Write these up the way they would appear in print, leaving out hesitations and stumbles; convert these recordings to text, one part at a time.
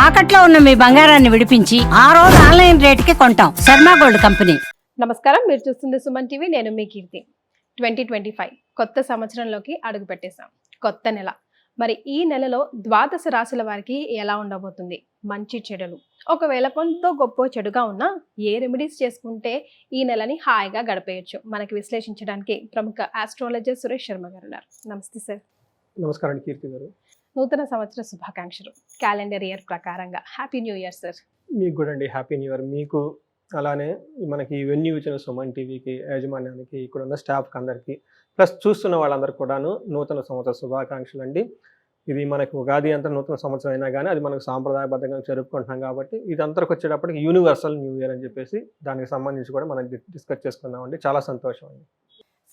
తాకట్లో ఉన్న మీ బంగారాన్ని విడిపించి ఆ రోజు ఆన్లైన్ రేటుకి కొంటాం. Sharma gold company. నమస్కారం, మీరు చూస్తుంది సుమన్ టీవీ. నేను మీ కీర్తి. 2025 కొత్త సంవత్సరంలోకి అడుగు పెట్టేశాం. కొత్త నెల. మరి ఈ నెలలో ద్వాదశ రాశుల వారికి ఎలా ఉండబోతుంది? మంచి చెడులు ఒకవేళ కొంత గొప్ప చెడుగా ఉన్నా ఏ రెమెడీస్ చేసుకుంటే ఈ నెలని హాయిగా గడిపేయచ్చు? మనకి విశ్లేషించడానికి ప్రముఖ ఆస్ట్రాలజర్ సురేష్ శర్మ గారు ఉన్నారు. నమస్తే సార్. నమస్కారం కీర్తి గారు. నూతన సంవత్సర శుభాకాంక్షలు. క్యాలెండర్ ఇయర్ ప్రకారంగా హ్యాపీ న్యూ ఇయర్ సార్. మీకు కూడా అండి హ్యాపీ న్యూ ఇయర్. మీకు అలానే మనకి వెన్యూ ఇచ్చిన సుమన్ టీవీకి యాజమాన్యానికి ఇక్కడ ఉన్న స్టాఫ్కి అందరికీ ప్లస్ చూస్తున్న వాళ్ళందరికీ కూడాను నూతన సంవత్సర శుభాకాంక్షలు అండి. ఇది మనకు ఉగాది అంతా నూతన సంవత్సరం అయినా కానీ అది మనకు సాంప్రదాయబద్ధంగా జరుపుకుంటున్నాం కాబట్టి ఇది అందరికి వచ్చేటప్పటికి యూనివర్సల్ న్యూ ఇయర్ అని చెప్పేసి దానికి సంబంధించి కూడా మనం డిస్కస్ చేసుకుందామండి. చాలా సంతోషం అండి.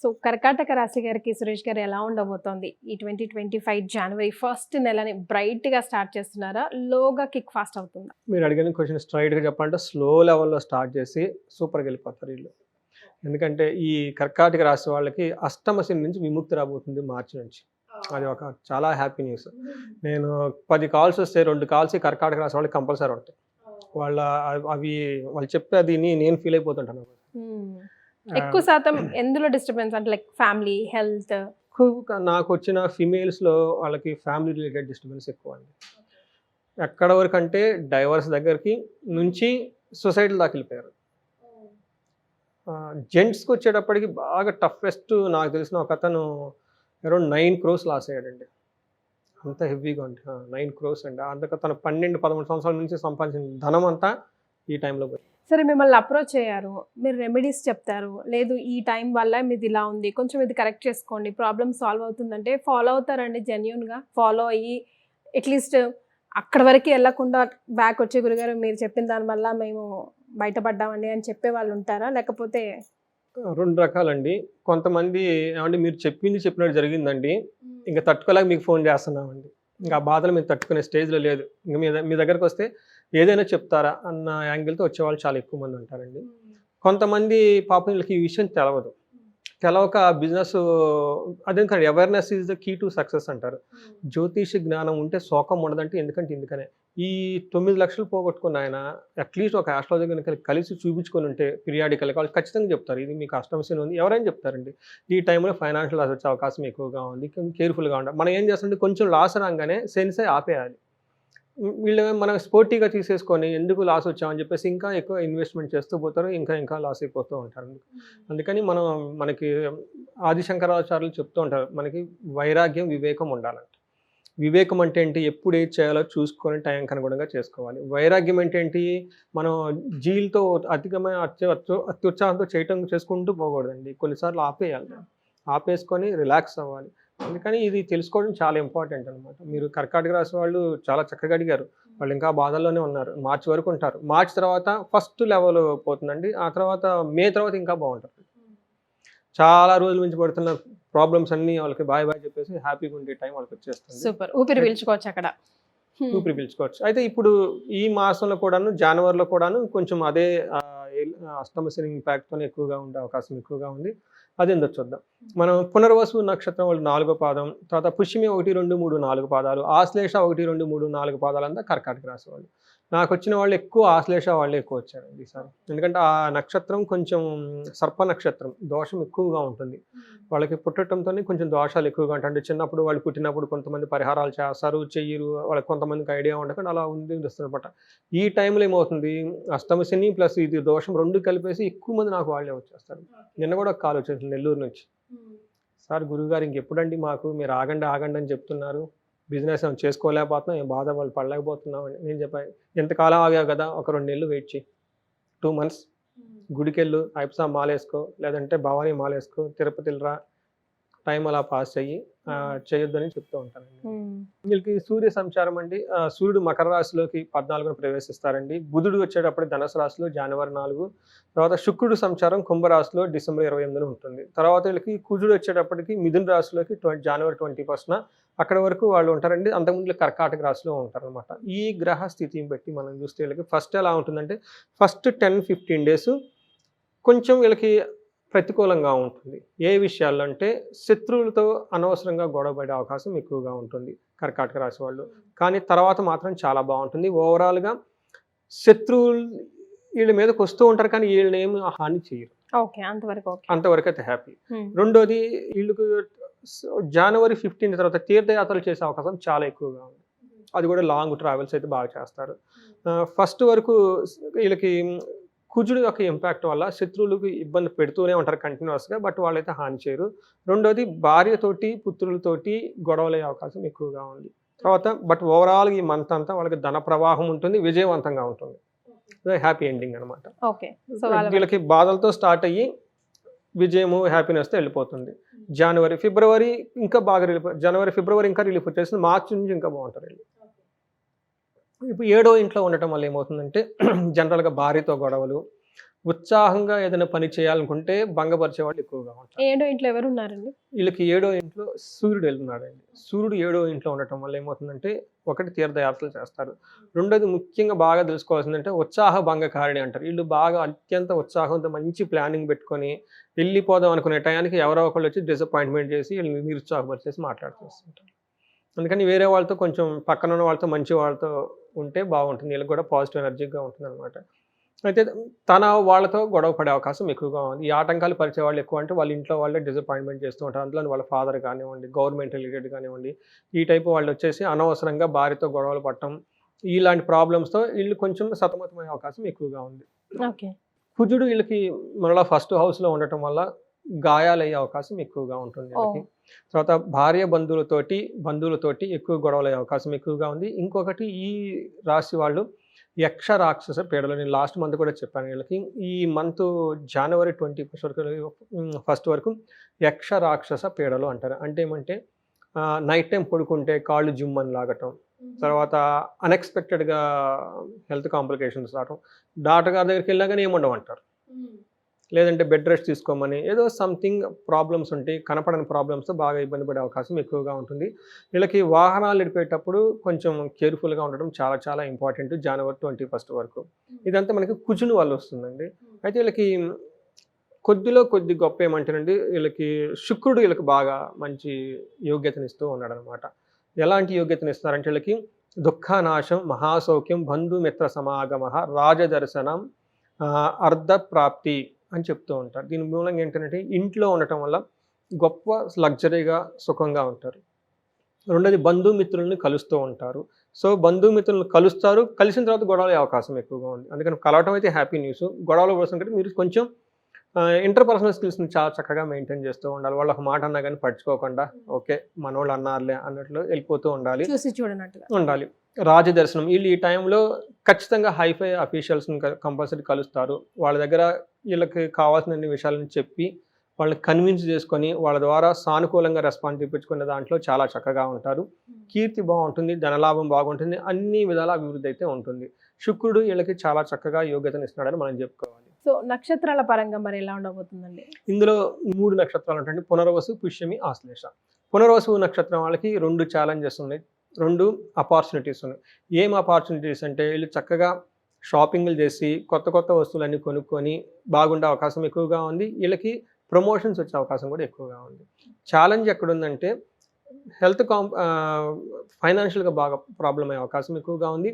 సో కర్కాటక రాశి గారికి సురేష్ గారు ఎలా ఉండబోతోంది? ఈ 2025 జనవరి 1st నెలని బ్రైట్ గా స్టార్ట్ చేస్తున్నారా, లోగా కిక్ ఫాస్ట్ అవుతుందా? మీరు అడిగిన క్వశ్చన్ స్ట్రైట్గా చెప్పాలంటే స్లో లెవెల్లో స్టార్ట్ చేసి సూపర్గా వెళ్ళిపోతారు వీళ్ళు. ఎందుకంటే ఈ కర్కాటక రాశి వాళ్ళకి అష్టమ శని నుంచి విముక్తి రాబోతుంది మార్చి నుంచి. అది ఒక చాలా హ్యాపీ న్యూస్. నేను 10 కాల్స్ వస్తే 2 కాల్స్ కర్కాటక రాశి వాళ్ళకి కంపల్సరీ ఉంటాయి. వాళ్ళు చెప్పేది నేను ఫీల్ అయిపోతుంటాను. ఎక్కువ శాతం ఎందులో డిస్టర్బెన్స్ అంటే లైక్ ఫ్యామిలీ, హెల్త్? నాకు వచ్చిన ఫిమేల్స్లో వాళ్ళకి ఫ్యామిలీ రిలేటెడ్ డిస్టర్బెన్స్ ఎక్కువ అండి. ఎక్కడ వరకు అంటే డైవర్స్ దగ్గరికి నుంచి సొసైటీ దాకా వెళ్ళిపోయారు. జెంట్స్కి వచ్చేటప్పటికి బాగా టఫెస్ట్. నాకు తెలిసిన ఒక అతను అరౌండ్ 9 crores లాస్ అయ్యాడండి. అంత హెవీగా ఉంది. 9 crores అండి. అందుకే తను 12-13 సంవత్సరాల నుంచి సంపాదించిన ధనం అంతా ఈ టైంలో పోయి. సరే, మిమ్మల్ని అప్రోచ్ అయ్యారు, మీరు రెమెడీస్ చెప్తారు, లేదు ఈ టైం వల్ల మీది ఇలా ఉంది, కొంచెం ఇది కరెక్ట్ చేసుకోండి, ప్రాబ్లమ్ సాల్వ్ అవుతుందంటే ఫాలో అవుతారండి? జెన్యున్గా ఫాలో అయ్యి అట్లీస్ట్ అక్కడి వరకు వెళ్ళకుండా బ్యాక్ వచ్చే గురుగారు మీరు చెప్పిన దానివల్ల మేము బయటపడ్డామండి అని చెప్పే వాళ్ళు ఉంటారా? లేకపోతే 2 రకాలండి. కొంతమంది ఏమంటే మీరు చెప్పినట్టు జరిగిందండి, ఇంకా తట్టుకోలేక మీకు ఫోన్ చేస్తున్నామండి, ఇంకా ఆ బాధలు మీరు తట్టుకునే స్టేజ్లో లేదు, ఇంకా మీ దగ్గరకు వస్తే ఏదైనా చెప్తారా అన్న యాంగిల్తో వచ్చేవాళ్ళు చాలా ఎక్కువ మంది ఉంటారండి. కొంతమంది పాపం వీళ్ళకి ఈ విషయం తెలవక బిజినెస్ అదే కానీ awareness is the key to success అంటారు. జ్యోతిష జ్ఞానం ఉంటే శోకం ఉండదంటే ఎందుకనే ఈ 9 లక్షలు పోగొట్టుకున్న ఆయన అట్లీస్ట్ ఒక ఆస్ట్రాలజర్ కనుక కలిసి చూపించుకొని ఉంటే పీరియాడికల్గా వాళ్ళు ఖచ్చితంగా చెప్తారు ఇది మీకు అష్టమశని ఉంది. ఎవరైనా చెప్తారండి ఈ టైంలో ఫైనాన్షియల్ లాస్ వచ్చే అవకాశం ఎక్కువగా ఉంది, కేర్ఫుల్గా ఉండాలి. మనం ఏం చేస్తామంటే కొంచెం లాస్ రాగానే సెన్సే ఆపేయాలి. వీళ్ళు మనం స్పోర్టీగా తీసేసుకొని ఎందుకు లాస్ వచ్చామని చెప్పేసి ఇంకా ఎక్కువ ఇన్వెస్ట్మెంట్ చేస్తూ పోతారు, ఇంకా లాస్ అయిపోతూ ఉంటారు. అందుకని మనకి ఆదిశంకరాచార్యులు చెప్తూ ఉంటారు, మనకి వైరాగ్యం, వివేకం ఉండాలంట. వివేకం అంటే ఏంటి? ఎప్పుడు ఏది చేయాలో చూసుకొని టైంకి అనుగుణంగా చేసుకోవాలి. వైరాగ్యం అంటే ఏంటి? మనం జీలతో అధికమైన అత్యుత్సాహంతో చేసుకుంటూ పోకూడదండి. కొన్నిసార్లు ఆపేసుకొని రిలాక్స్ అవ్వాలి. అందుకని ఇది తెలుసుకోవడం చాలా ఇంపార్టెంట్ అనమాట. మీరు కర్కాటక రాశి వాళ్ళు చాలా చక్కగా అడిగారు. వాళ్ళు ఇంకా బాధల్లోనే ఉన్నారు. మార్చి వరకు ఉంటారు. మార్చి తర్వాత ఫస్ట్ లెవెల్ పోతుందండి. ఆ తర్వాత మే తర్వాత ఇంకా బాగుంటారు. చాలా రోజుల నుంచి పడుతున్న ప్రాబ్లమ్స్ అన్ని వాళ్ళకి బాయ్ చెప్పేసి హ్యాపీగా ఉండే టైం వాళ్ళకి వచ్చేస్తుంది. సూపర్. ఊపిరి పీల్చుకోవచ్చు అక్కడ. అయితే ఇప్పుడు ఈ మాసంలో కూడాను, జనవరిలో కూడాను కొంచెం అదే అష్టమ శని ఇంపాక్ట్తో ఎక్కువగా ఉండే అవకాశం ఎక్కువగా ఉంది. అదేందో చూద్దాం. మనం పునర్వసు నక్షత్రం వాళ్ళు 4వ పాదం, తర్వాత పుష్యమి 1, 2, 3, 4 పాదాలు, ఆశ్లేష 1, 2, 3, 4 పాదాలు అంతా కర్కాటక రాశి వాళ్ళు. నాకు వచ్చిన వాళ్ళు ఎక్కువ ఆశ్లేష వాళ్ళే ఎక్కువ వచ్చారండి ఈసారి. ఎందుకంటే ఆ నక్షత్రం కొంచెం సర్ప నక్షత్రం, దోషం ఎక్కువగా ఉంటుంది. వాళ్ళకి పుట్టడంతో కొంచెం దోషాలు ఎక్కువగా ఉంటాయి. అంటే చిన్నప్పుడు వాళ్ళు పుట్టినప్పుడు కొంతమంది పరిహారాలు చేస్తారు, చెయ్యరు, వాళ్ళకి కొంతమందికి ఐడియా ఉండకుండా అలా ఉంది వస్తుందన్నమాట. ఈ టైంలో ఏమవుతుంది, అష్టమ శని ప్లస్ ఇది దోషం 2 కలిపేసి ఎక్కువ మంది నాకు వాళ్ళే వచ్చేస్తారు. నిన్న కూడా ఒక కాల్ వచ్చేసింది నెల్లూరు నుంచి. సార్ గురువుగారు ఇంకెప్పుడండి మాకు మీరు ఆగండి అని చెప్తున్నారు, బిజినెస్ ఏమైనా చేసుకోలేకపోతున్నాం, ఏం బాధ వాళ్ళు పడలేకపోతున్నాం అని. నేను చెప్పాను, ఎంతకాలం ఆగావు కదా, ఒక 2 నెలలు వెయిట్ చేయి, 2 months గుడికెళ్ళు, ఐప్సా మాలేసుకో, లేదంటే భవానీ మాలేసుకో, తిరుపతికి రా, టైం అలా పాస్ అయ్యి చేయొద్దని చెప్తూ ఉంటానండి. వీళ్ళకి సూర్య సంచారం అండి. సూర్యుడు మకర రాశిలోకి 14న ప్రవేశిస్తారండి. బుధుడు వచ్చేటప్పుడు ధనుసు రాశిలో జనవరి 4, తర్వాత శుక్రుడు సంచారం కుంభరాశిలో డిసెంబర్ 28న ఉంటుంది. తర్వాత వీళ్ళకి కుజుడు వచ్చేటప్పటికి మిథున రాశిలోకి జనవరి 21న అక్కడ వరకు వాళ్ళు ఉంటారండి. అంతకుముందు కర్కాటక రాశిలో ఉంటారనమాట. ఈ గ్రహ స్థితిని బట్టి మనం చూస్తే వీళ్ళకి ఫస్ట్ ఎలా ఉంటుందంటే ఫస్ట్ 10-15 days కొంచెం వీళ్ళకి ప్రతికూలంగా ఉంటుంది. ఏ విషయాల్లో అంటే శత్రువులతో అనవసరంగా గొడవ పడే అవకాశం ఎక్కువగా ఉంటుంది. కర్కాటక రాశి వాళ్ళు. కానీ తర్వాత మాత్రం చాలా బాగుంటుంది. ఓవరాల్గా శత్రువులు వీళ్ళ మీదకి వస్తూ ఉంటారు కానీ వీళ్ళని ఏమి హాని చేయరు. ఓకే, అంతవరకు ఓకే. అంతవరకు అయితే హ్యాపీ. రెండోది వీళ్ళకు జనవరి 15 తర్వాత తీర్థయాత్రలు చేసే అవకాశం చాలా ఎక్కువగా ఉంది. అది కూడా లాంగ్ ట్రావెల్స్ అయితే బాగా చేస్తారు. ఫస్ట్ వరకు వీళ్ళకి కుజుడు యొక్క ఇంపాక్ట్ వల్ల శత్రువులకు ఇబ్బంది పెడుతూనే ఉంటారు కంటిన్యూస్గా, బట్ వాళ్ళైతే హాని చేయరు. రెండోది భార్యతోటి పుత్రులతోటి గొడవలయ్యే అవకాశం ఎక్కువగా ఉంది. తర్వాత బట్ ఓవరాల్ ఈ మంత్ అంతా వాళ్ళకి ధన ప్రవాహం ఉంటుంది, విజయవంతంగా ఉంటుంది. హ్యాపీ ఎండింగ్ అనమాట. ఓకే, వీళ్ళకి బాధలతో స్టార్ట్ అయ్యి విజయము హ్యాపీనెస్తో వెళ్ళిపోతుంది. జనవరి ఫిబ్రవరి ఇంకా బాగా రిలీఫ్, జనవరి ఫిబ్రవరి ఇంకా రిలీఫ్ వచ్చేసింది. మార్చి నుంచి ఇంకా బాగుంటారు వీళ్ళు. ఇప్పుడు 7వ ఇంట్లో ఉండటం వల్ల ఏమవుతుందంటే జనరల్గా భార్యతో గొడవలు, ఉత్సాహంగా ఏదైనా పని చేయాలనుకుంటే భంగపరిచే వాళ్ళు ఎక్కువగా ఉంటారు. 7వ ఇంట్లో ఎవరు ఉన్నారండి? వీళ్ళకి 7వ ఇంట్లో సూర్యుడు వెళ్తున్నాడండి. సూర్యుడు 7వ ఇంట్లో ఉండటం వల్ల ఏమవుతుందంటే ఒకటి తీర్థయాత్రలు చేస్తారు. రెండోది ముఖ్యంగా బాగా తెలుసుకోవాల్సిందంటే ఉత్సాహ భంగకారిణి అంటారు. వీళ్ళు బాగా అత్యంత ఉత్సాహంతో మంచి ప్లానింగ్ పెట్టుకొని వెళ్ళిపోదాం అనుకునే టయానికి ఎవరో ఒకళ్ళు వచ్చి డిసప్పాయింట్మెంట్ చేసి వీళ్ళని నిరుత్సాహపరిచేసి మాట్లాడుతుంటారు. అందుకని వేరే వాళ్ళతో కొంచెం పక్కన ఉన్న వాళ్ళతో మంచి వాళ్ళతో ఉంటే బాగుంటుంది. వీళ్ళకి కూడా పాజిటివ్ ఎనర్జీగా ఉంటుంది అనమాట. అయితే తన వాళ్ళతో గొడవ పడే అవకాశం ఎక్కువగా ఉంది. ఈ ఆటంకాలు పరిచే వాళ్ళు ఎక్కువ అంటే వాళ్ళ ఇంట్లో వాళ్ళే డిసప్పాయింట్మెంట్ చేస్తూ ఉంటారు. అందులో వాళ్ళ ఫాదర్ కానివ్వండి, గవర్నమెంట్ రిలేటెడ్ కానివ్వండి, ఈ టైపు వాళ్ళు వచ్చేసి అనవసరంగా భార్యతో గొడవలు పడటం, ఇలాంటి ప్రాబ్లమ్స్తో వీళ్ళు కొంచెం సతమతమయ్యే అవకాశం ఎక్కువగా ఉంది. ఓకే, కుజుడు వీళ్ళకి మరలా ఫస్ట్ హౌస్లో ఉండటం వల్ల గాయాలయ్యే అవకాశం ఎక్కువగా ఉంటుంది వీళ్ళకి. తర్వాత భార్య బంధువులతోటి ఎక్కువ గొడవలు అయ్యే అవకాశం ఎక్కువగా ఉంది. ఇంకొకటి ఈ రాశి వాళ్ళు యక్ష రాక్షస పీడలు, నేను లాస్ట్ మంత్ కూడా చెప్పాను వీళ్ళకి. ఈ మంత్ జనవరి 21 వరకు యక్ష రాక్షస పీడలు అంటారు. అంటే ఏమంటే నైట్ టైం పడుకుంటే కాళ్ళు జిమ్మని లాగటం, తర్వాత అన్ఎక్స్పెక్టెడ్గా హెల్త్ కాంప్లికేషన్స్ రావటం, డాక్టర్ గారి దగ్గరికి వెళ్ళినా కానీ ఏముండవంటారు, లేదంటే బెడ్ రెస్ట్ తీసుకోమని ఏదో సంథింగ్ ప్రాబ్లమ్స్ ఉంటాయి. కనపడని ప్రాబ్లమ్స్తో బాగా ఇబ్బంది పడే అవకాశం ఎక్కువగా ఉంటుంది. వీళ్ళకి వాహనాలు నడిపేటప్పుడు కొంచెం కేర్ఫుల్గా ఉండడం చాలా చాలా ఇంపార్టెంట్ జనవరి 21 వరకు. ఇదంతా మనకి కుజుని వల్ల వస్తుందండి. అయితే వీళ్ళకి కొద్ది గొప్ప ఏమంటారండి, వీళ్ళకి శుక్రుడు వీళ్ళకి బాగా మంచి యోగ్యతనిస్తూ ఉన్నాడు అనమాట. ఎలాంటి యోగ్యతనిస్తారంటే వీళ్ళకి దుఃఖనాశం, మహాసౌఖ్యం, బంధుమిత్ర సమాగమ, రాజదర్శనం, అర్ధప్రాప్తి అని చెప్తూ ఉంటారు. దీని మూలంగా ఏంటంటే ఇంట్లో ఉండటం వల్ల గొప్ప లగ్జరీగా సుఖంగా ఉంటారు. రెండోది బంధుమిత్రులను కలుస్తూ ఉంటారు. సో బంధుమిత్రులను కలుస్తారు, కలిసిన తర్వాత గొడవలే అవకాశం ఎక్కువగా ఉంది. అందుకని కలవటం అయితే హ్యాపీ న్యూస్. గొడవలు కోసం కంటే మీరు కొంచెం ఇంటర్పర్సనల్ స్కిల్స్ని చాలా చక్కగా మెయింటైన్ చేస్తూ ఉండాలి. వాళ్ళు ఒక మాట అన్నా కానీ పట్టించుకోకుండా ఓకే మనోళ్ళు అన్నారులే అన్నట్లు వెళ్ళిపోతూ ఉండాలి, చూసి చూడనట్టుగా ఉండాలి. రాజదర్శనం, వీళ్ళు ఈ టైంలో ఖచ్చితంగా హైఫై అఫీషియల్స్ని కంపల్సరీ కలుస్తారు. వాళ్ళ దగ్గర వీళ్ళకి కావాల్సిన విషయాలను చెప్పి వాళ్ళని కన్విన్స్ చేసుకొని వాళ్ళ ద్వారా సానుకూలంగా రెస్పాన్స్ చూపించుకునే దాంట్లో చాలా చక్కగా ఉంటారు. కీర్తి బాగుంటుంది, ధనలాభం బాగుంటుంది, అన్ని విధాల అభివృద్ధి అయితే ఉంటుంది. శుక్రుడు వీళ్ళకి చాలా చక్కగా యోగ్యతను ఇస్తున్నాడని మనం చెప్పుకోవాలి. సో నక్షత్రాల పరంగా మరి ఎలా ఉండబోతుందండి? ఇందులో 3 నక్షత్రాలు ఉంటాయండి, పునర్వసు, పుష్యమి, ఆశ్లేష. పునర్వసు నక్షత్రం వాళ్ళకి 2 ఛాలెంజెస్ ఉన్నాయి, 2 అపార్చునిటీస్ ఉన్నాయి. ఏం అపార్చునిటీస్ అంటే వీళ్ళు చక్కగా షాపింగ్లు చేసి కొత్త వస్తువులన్నీ కొనుక్కొని బాగుండే అవకాశం ఎక్కువగా ఉంది. వీళ్ళకి ప్రమోషన్స్ వచ్చే అవకాశం కూడా ఎక్కువగా ఉంది. ఛాలెంజ్ ఎక్కడుందంటే హెల్త్ ఫైనాన్షియల్గా బాగా ప్రాబ్లం అయ్యే అవకాశం ఎక్కువగా ఉంది.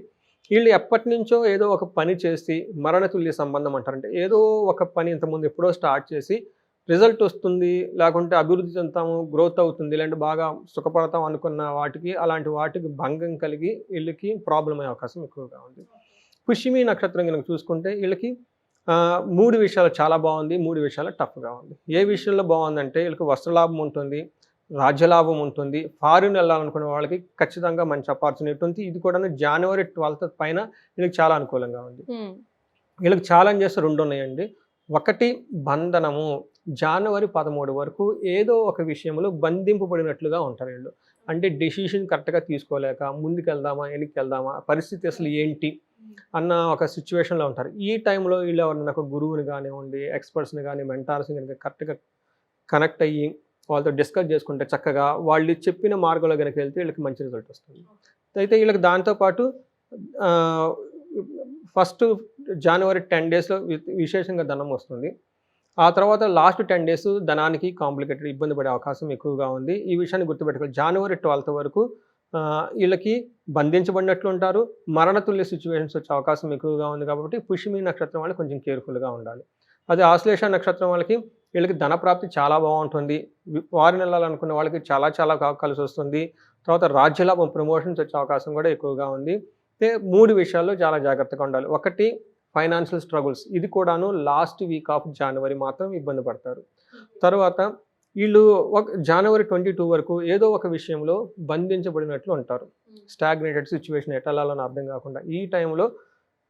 వీళ్ళు ఎప్పటి నుంచో ఏదో ఒక పని చేసి మరణతుల్య సంబంధం అంటారంటే ఏదో ఒక పని ఇంతకుముందు ఎప్పుడో స్టార్ట్ చేసి రిజల్ట్ వస్తుంది, లేకుంటే అభివృద్ధి చెందుతాము, గ్రోత్ అవుతుంది, లేదంటే బాగా సుఖపడతాం అనుకున్న అలాంటి వాటికి భంగం కలిగి వీళ్ళకి ప్రాబ్లం అయ్యే అవకాశం ఎక్కువగా ఉంది. పుష్యమి నక్షత్రం కనుక చూసుకుంటే వీళ్ళకి 3 విషయాలు చాలా బాగుంది, 3 విషయాలు టఫ్గా ఉంది. ఏ విషయంలో బాగుందంటే వీళ్ళకి వస్త్రలాభం ఉంటుంది, రాజ్యలాభం ఉంటుంది, ఫారిన్ వెళ్ళాలనుకునే వాళ్ళకి ఖచ్చితంగా మంచి ఆపర్చునిటీ ఉంది. ఇది కూడా జనవరి 12 పైన వీళ్ళకి చాలా అనుకూలంగా ఉంది. వీళ్ళకి ఛాలెంజెస్ 2 ఉన్నాయండి. ఒకటి బంధనము, జనవరి 13 వరకు ఏదో ఒక విషయంలో బంధింపబడినట్లుగా ఉంటారు వీళ్ళు. అంటే డెసిషన్ కరెక్ట్గా తీసుకోలేక ముందుకు వెళ్దామా వెనక్కి వెళ్దామా, పరిస్థితి అసలు ఏంటి అన్న ఒక సిచ్యువేషన్లో ఉంటారు. ఈ టైంలో వీళ్ళు ఎవరన్నా ఒక గురువుని కానివ్వండి, ఎక్స్పర్ట్స్ని కానీ, మెంటార్స్ని కనుక కరెక్ట్గా కనెక్ట్ అయ్యి వాళ్ళతో డిస్కస్ చేసుకుంటే చక్కగా వాళ్ళు చెప్పిన మార్గంలో కనుక వెళ్తే వీళ్ళకి మంచి రిజల్ట్ వస్తుంది. అయితే వీళ్ళకి దాంతోపాటు ఫస్ట్ జనవరి 10 డేస్లో విశేషంగా ధనం వస్తుంది. ఆ తర్వాత లాస్ట్ 10 డేస్ ధనానికి కాంప్లికేటెడ్ ఇబ్బంది పడే అవకాశం ఎక్కువగా ఉంది. ఈ విషయాన్ని గుర్తుపెట్టుకోవాలి. జనవరి 12 వరకు వీళ్ళకి బంధించబడినట్లు ఉంటారు, మరణతుల్య సిచ్యువేషన్స్ వచ్చే అవకాశం ఎక్కువగా ఉంది. కాబట్టి పుష్యమి నక్షత్రం వాళ్ళు కొంచెం కేర్ఫుల్గా ఉండాలి. అదే ఆశ్లేష నక్షత్రం వాళ్ళకి వీళ్ళకి ధనప్రాప్తి చాలా బాగుంటుంది. వారిని వెళ్ళాలనుకున్న వాళ్ళకి చాలా చాలా కలిసి వస్తుంది. తర్వాత రాజ్యలాభం, ప్రమోషన్స్ వచ్చే అవకాశం కూడా ఎక్కువగా ఉంది. అయితే 3 విషయాల్లో చాలా జాగ్రత్తగా ఉండాలి. ఒకటి ఫైనాన్షియల్ స్ట్రగుల్స్, ఇది కూడాను లాస్ట్ వీక్ ఆఫ్ జనవరి మాత్రం ఇబ్బంది పడతారు. తర్వాత వీళ్ళు జనవరి 22 వరకు ఏదో ఒక విషయంలో బంధించబడినట్లు ఉంటారు. స్టాగ్నేటెడ్ సిచ్యువేషన్ ఎట్లా వెళ్ళాలని అర్థం కాకుండా. ఈ టైంలో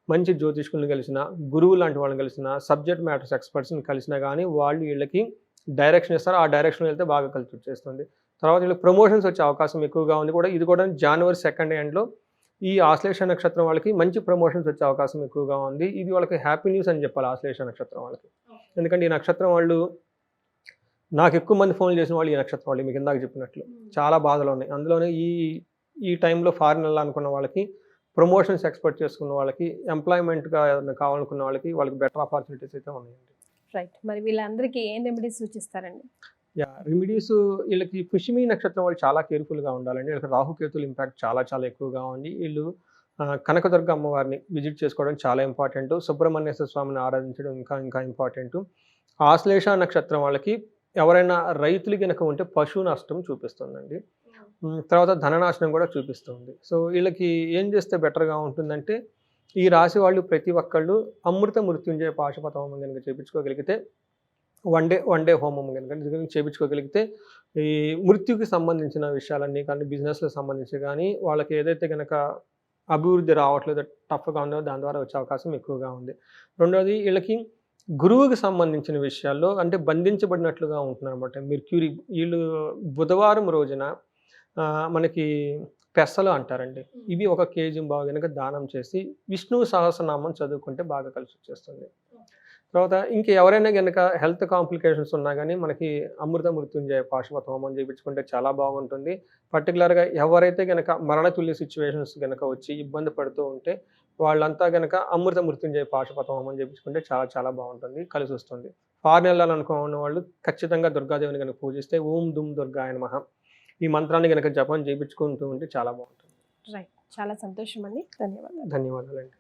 మంచి జ్యోతిష్కులను కలిసిన, గురువు లాంటి వాళ్ళని కలిసిన, సబ్జెక్ట్ మ్యాటర్స్ ఎక్స్పర్ట్స్ని కలిసినా కానీ వాళ్ళు వీళ్ళకి డైరెక్షన్ ఇస్తారు. ఆ డైరెక్షన్ వెళ్తే బాగా కలిసి వచ్చేస్తుంది. తర్వాత వీళ్ళకి ప్రమోషన్స్ వచ్చే అవకాశం ఎక్కువగా ఉంది కూడా. ఇది కూడా జనవరి 2nd ఎండ్లో ఈ ఆశ్లేష నక్షత్రం వాళ్ళకి మంచి ప్రమోషన్స్ వచ్చే అవకాశం ఎక్కువగా ఉంది. ఇది వాళ్ళకి హ్యాపీ న్యూస్ అని చెప్పాలి ఆశ్లేష నక్షత్రం వాళ్ళకి. ఎందుకంటే ఈ నక్షత్రం వాళ్ళు, నాకు ఎక్కువ మంది ఫోన్లు చేసిన వాళ్ళు ఈ నక్షత్రం వాళ్ళు, మీకు ఇందాక చెప్పినట్లు చాలా బాధలు ఉన్నాయి. అందులోనే ఈ టైంలో ఫారిన్ వెళ్ళాలనుకున్న వాళ్ళకి, ప్రమోషన్స్ ఎక్స్పెక్ట్ చేసుకున్న వాళ్ళకి, ఎంప్లాయ్మెంట్గా కావాలనుకున్న వాళ్ళకి బెటర్ ఆపర్చునిటీస్ అయితే ఉన్నాయండి. రైట్. మరి వీళ్ళందరికీ ఏం రెమెడీస్ సూచిస్తారండి? రెమెడీస్ వీళ్ళకి పుష్యమి నక్షత్రం వాళ్ళు చాలా కేర్ఫుల్గా ఉండాలండి. వీళ్ళకి రాహుకేతుల ఇంపాక్ట్ చాలా చాలా ఎక్కువగా ఉంది. వీళ్ళు కనకదుర్గ అమ్మవారిని విజిట్ చేసుకోవడం చాలా ఇంపార్టెంట్. సుబ్రహ్మణ్యేశ్వర స్వామిని ఆరాధించడం ఇంకా ఇంపార్టెంట్. ఆశ్లేష నక్షత్రం వాళ్ళకి ఎవరైనా రైతులు కనుక ఉంటే పశు నష్టం చూపిస్తుందండి. తర్వాత ధననాశనం కూడా చూపిస్తుంది. సో వీళ్ళకి ఏం చేస్తే బెటర్గా ఉంటుందంటే, ఈ రాశి వాళ్ళు ప్రతి ఒక్కళ్ళు అమృత మృత్యుంజయ పాశుపత హోమం కనుక చేయించుకోగలిగితే, వన్ డే హోమం కనుక చేయించుకోగలిగితే ఈ మృత్యుకి సంబంధించిన విషయాలన్నీ కానీ, బిజినెస్లకు సంబంధించి కానీ, వాళ్ళకి ఏదైతే కనుక అభివృద్ధి రావట్లేదో, టఫ్గా ఉందో దాని ద్వారా వచ్చే అవకాశం ఎక్కువగా ఉంది. రెండోది వీళ్ళకి గురువుకి సంబంధించిన విషయాల్లో అంటే బంధించబడినట్లుగా ఉంటున్నారు అనమాట. మెర్క్యూరీ వీళ్ళు బుధవారం రోజున మనకి పెసలు అంటారండి, ఇవి 1 kg బాగా కనుక దానం చేసి విష్ణు సహస్రనామం చదువుకుంటే బాగా కలిసి వచ్చేస్తుంది. తర్వాత ఎవరైనా కనుక హెల్త్ కాంప్లికేషన్స్ ఉన్నా కానీ మనకి అమృత మృత్యుంజయ పాశుపత హోమం చేయించుకుంటే చాలా బాగుంటుంది. పర్టికులర్గా ఎవరైతే కనుక మరణతుల్య సిచ్యువేషన్స్ కనుక వచ్చి ఇబ్బంది పడుతూ ఉంటే వాళ్ళంతా కనుక అమృత మృత్యుంజయ పాశుపత హోమం చేయించుకుంటే చాలా చాలా బాగుంటుంది, కలిసి వస్తుంది. ఫారెన్ వెళ్ళాలనుకున్న వాళ్ళు ఖచ్చితంగా దుర్గాదేవిని కనుక పూజిస్తే ఓం దుమ్ దుర్గాయ నమః ఈ మంత్రాన్ని కనుక జపం చేయించుకుంటూ ఉంటే చాలా బాగుంటుంది. రైట్. చాలా సంతోషం అండి. ధన్యవాదాలు. ధన్యవాదాలండి.